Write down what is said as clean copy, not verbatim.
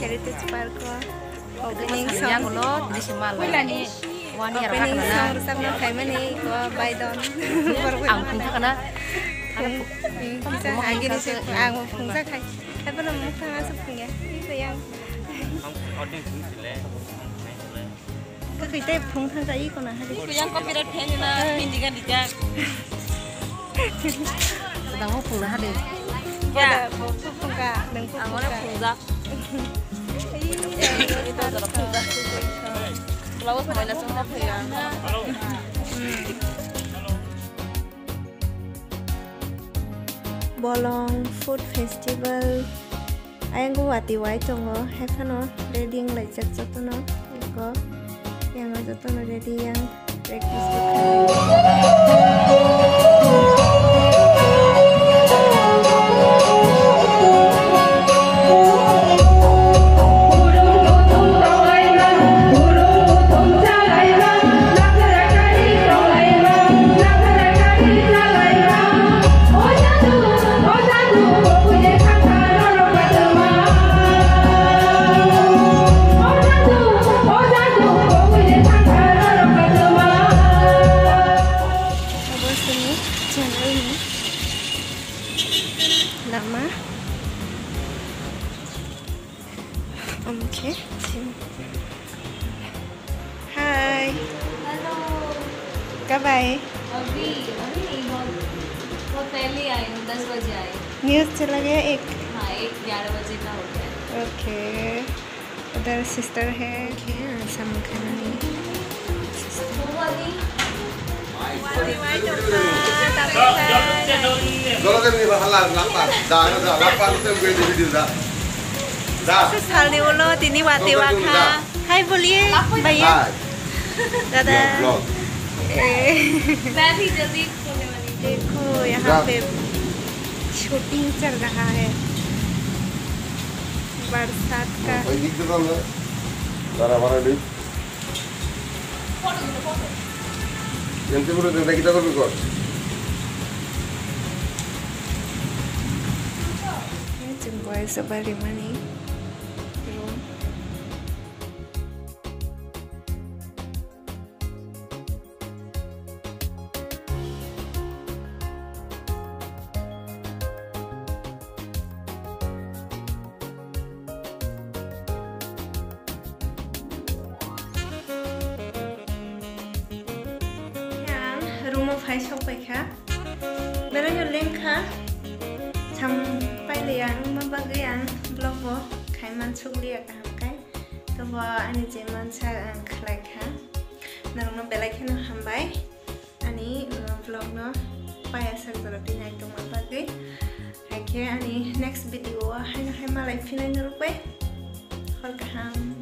Heritage Park ko. Opening Yang song. ulot di semal. Opening song sabna thaimani ko baidon. Ang punta kana. Bisa agi ni se ang phungsa khai. Hai bana muk thanga sa phungya. Isa yang. Ka khite phung thang sai ko na hari. Yang copyright fan na pindikan dijak. Sedang mau pulang hadir. Ya, phungka nang Angona pungjak. Itu adalah pungjak. Lawas may lasong na kaya. Bolong Food Festival. Ayang ko wati wai tongo hefano ready yang lajak jotono ko yang jotono ready yang breakfast lama. Okay. Hai. Hello. कब आए? अभी नहीं बहुत पहले आई हूँ 10 बजे आई. News चला गया एक. हाँ 11 बजे का हो गया. ओके. उधर सिस्टर है. सम खाना नहीं. हाय बोलिए भैया. दादा. मैं भी जल्दी खोलने वाली. देखो यहाँ पे शूटिंग चल रहा है बरसात का. Jumpai sebalik mana room. Room of high shop ka. Meron yung link ha. Sampai liang mabagian blog bo kaiman sugli ka hamkai. To bo ani jeman sa ang khlai ka. Narong no belai kheno hambai. Ani vlog no paya sak doroti nai tong mabagi. Haike ani next video ha malai finai nurupai. Hol ka ham.